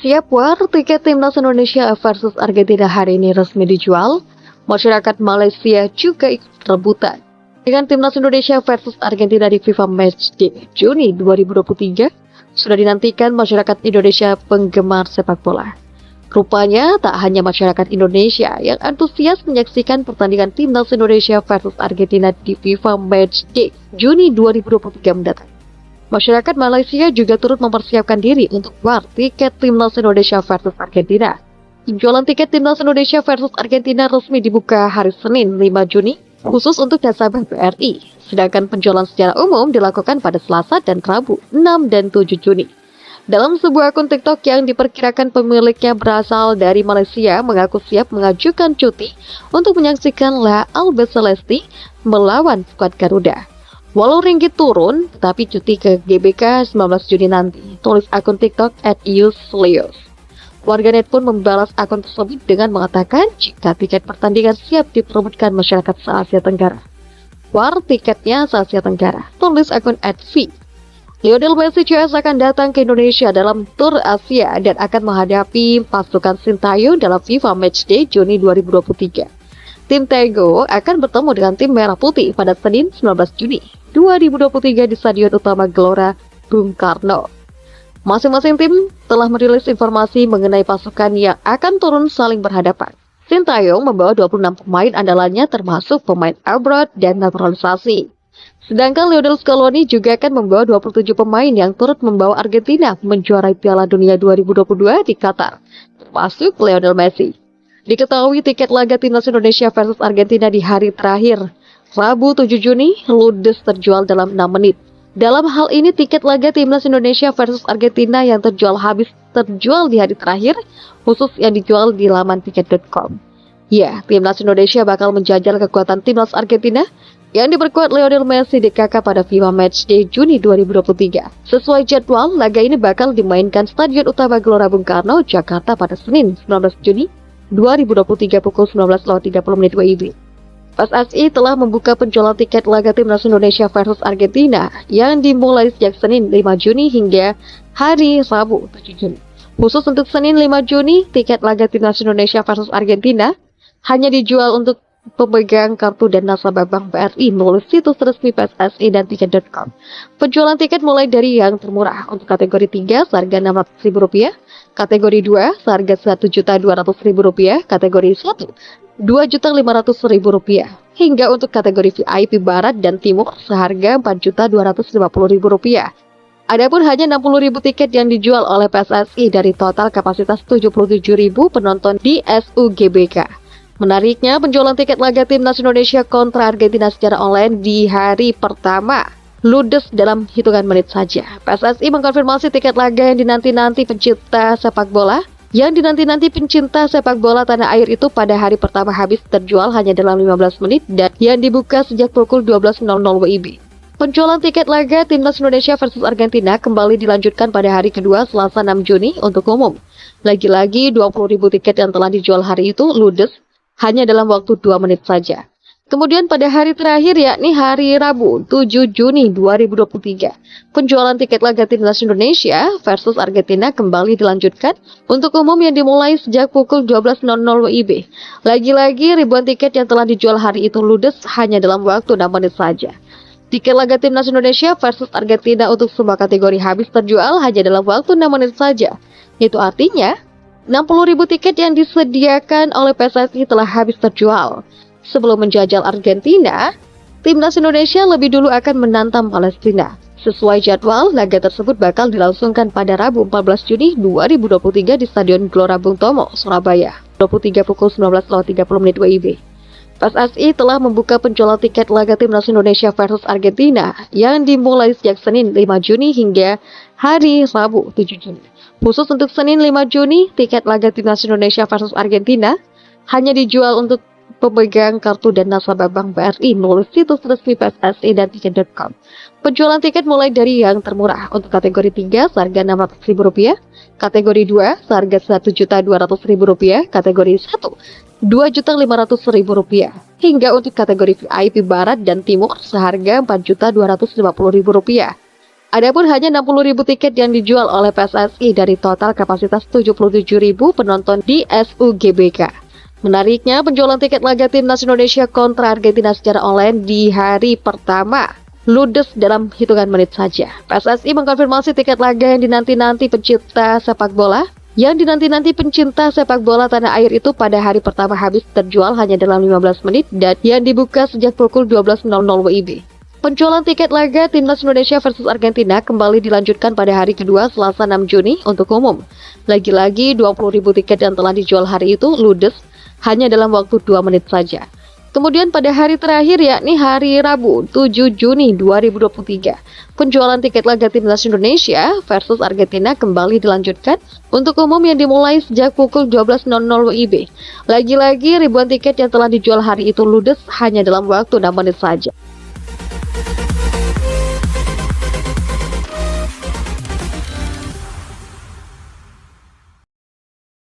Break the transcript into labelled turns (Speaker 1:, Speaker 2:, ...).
Speaker 1: Siap war, tiket timnas Indonesia versus Argentina hari ini resmi dijual. Masyarakat Malaysia juga ikut rebutan. Dengan timnas Indonesia versus Argentina di FIFA Matchday Juni 2023, sudah dinantikan masyarakat Indonesia penggemar sepak bola. Rupanya tak hanya masyarakat Indonesia yang antusias menyaksikan pertandingan timnas Indonesia versus Argentina di FIFA Matchday Juni 2023 mendatang. Masyarakat Malaysia juga turut mempersiapkan diri untuk war tiket timnas Indonesia versus Argentina. Penjualan tiket timnas Indonesia versus Argentina resmi dibuka hari Senin 5 Juni khusus untuk nasabah BRI, sedangkan penjualan secara umum dilakukan pada Selasa dan Rabu 6 dan 7 Juni. Dalam sebuah akun TikTok yang diperkirakan pemiliknya berasal dari Malaysia mengaku siap mengajukan cuti untuk menyaksikan La Albi Celeste melawan skuad Garuda. Walau ringgit turun, tetapi cuti ke GBK 19 Juni nanti, tulis akun TikTok @usleos. Warganet pun membalas akun tersebut dengan mengatakan jika tiket pertandingan siap diperebutkan masyarakat se-Asia Tenggara. War tiketnya se-Asia Tenggara, tulis akun @v. Lionel Messi CS akan datang ke Indonesia dalam tur Asia dan akan menghadapi pasukan Sintayong dalam FIFA Matchday Juni 2023. Tim Tego akan bertemu dengan tim Merah Putih pada Senin 19 Juni 2023 di Stadion Utama Gelora Bung Karno. Masing-masing tim telah merilis informasi mengenai pasukan yang akan turun saling berhadapan. Sintayong membawa 26 pemain andalannya termasuk pemain abroad dan naturalisasi. Sedangkan Lionel Scaloni juga akan membawa 27 pemain yang turut membawa Argentina menjuarai Piala Dunia 2022 di Qatar, termasuk Lionel Messi. Diketahui tiket laga timnas Indonesia versus Argentina di hari terakhir, Rabu 7 Juni, ludes terjual dalam 6 menit. Dalam hal ini, tiket laga timnas Indonesia versus Argentina yang terjual habis terjual di hari terakhir, khusus yang dijual di laman tiket.com. Ya, timnas Indonesia bakal menjajal kekuatan timnas Argentina yang diperkuat Lionel Messi di KK pada FIFA Matchday Juni 2023. Sesuai jadwal, laga ini bakal dimainkan Stadion Utama Gelora Bung Karno, Jakarta pada Senin 19 Juni 2023 pukul 19.30 WIB. PSSI telah membuka penjualan tiket laga timnas Indonesia versus Argentina yang dimulai sejak Senin 5 Juni hingga hari Rabu 7 Juni. Khusus untuk Senin 5 Juni, tiket laga timnas Indonesia versus Argentina hanya dijual untuk pemegang kartu dan nasabah Bank BRI melalui situs resmi PSSI dan tiket.com. Penjualan tiket mulai dari yang termurah untuk kategori 3 seharga Rp600.000, kategori 2 seharga Rp1.200.000, kategori 1 Rp2.500.000, hingga untuk kategori VIP Barat dan Timur seharga Rp4.250.000. Adapun hanya 60.000 tiket yang dijual oleh PSSI dari total kapasitas 77.000 penonton di SUGBK. Menariknya, penjualan tiket laga timnas Indonesia kontra Argentina secara online di hari pertama ludes dalam hitungan menit saja. PSSI mengkonfirmasi tiket laga yang dinanti-nanti pencinta sepak bola tanah air itu pada hari pertama habis terjual hanya dalam 15 menit dan yang dibuka sejak pukul 12.00 WIB. Penjualan tiket laga timnas Indonesia versus Argentina kembali dilanjutkan pada hari kedua Selasa 6 Juni untuk umum. Lagi-lagi 20.000 tiket yang telah dijual hari itu ludes hanya dalam waktu 2 menit saja. Kemudian pada hari terakhir yakni hari Rabu 7 Juni 2023, penjualan tiket laga timnas Indonesia versus Argentina kembali dilanjutkan untuk umum yang dimulai sejak pukul 12.00 WIB. Lagi-lagi ribuan tiket yang telah dijual hari itu ludes hanya dalam waktu 6 menit saja. Tiket laga timnas Indonesia versus Argentina untuk semua kategori habis terjual hanya dalam waktu 6 menit saja. Itu artinya 60.000 tiket yang disediakan oleh PSSI telah habis terjual. Sebelum menjajal Argentina, timnas Indonesia lebih dulu akan menantang Palestina. Sesuai jadwal, laga tersebut bakal dilangsungkan pada Rabu 14 Juni 2023 di Stadion Gelora Bung Tomo, Surabaya, 23 pukul 19.30 WIB. PSSI telah membuka penjualan tiket laga timnas Indonesia versus Argentina yang dimulai sejak Senin 5 Juni hingga hari Rabu 7 Juni. Khusus untuk Senin 5 Juni, tiket laga timnas Indonesia versus Argentina hanya dijual untuk pemegang kartu dan nasabah Bank BRI melalui situs resmi PSSI dan tiket.com. Penjualan tiket mulai dari yang termurah untuk kategori 3 seharga Rp600.000, kategori 2 seharga Rp1.200.000, kategori 1 Rp2.500.000, hingga untuk kategori VIP Barat dan Timur seharga Rp4.250.000. Adapun hanya 60.000 tiket yang dijual oleh PSSI dari total kapasitas 77.000 penonton di SUGBK. Menariknya, penjualan tiket laga Timnas Indonesia kontra Argentina secara online di hari pertama ludes dalam hitungan menit saja. PSSI mengkonfirmasi tiket laga yang dinanti-nanti pencinta sepak bola tanah air itu pada hari pertama habis terjual hanya dalam 15 menit dan yang dibuka sejak pukul 12.00 WIB. Penjualan tiket laga Timnas Indonesia versus Argentina kembali dilanjutkan pada hari kedua Selasa 6 Juni untuk umum. Lagi-lagi 20.000 tiket yang telah dijual hari itu ludes hanya dalam waktu 2 menit saja. Kemudian pada hari terakhir yakni hari Rabu 7 Juni 2023, penjualan tiket laga Timnas Indonesia versus Argentina kembali dilanjutkan untuk umum yang dimulai sejak pukul 12.00 WIB. Lagi-lagi ribuan tiket yang telah dijual hari itu ludes hanya dalam waktu 6 menit saja.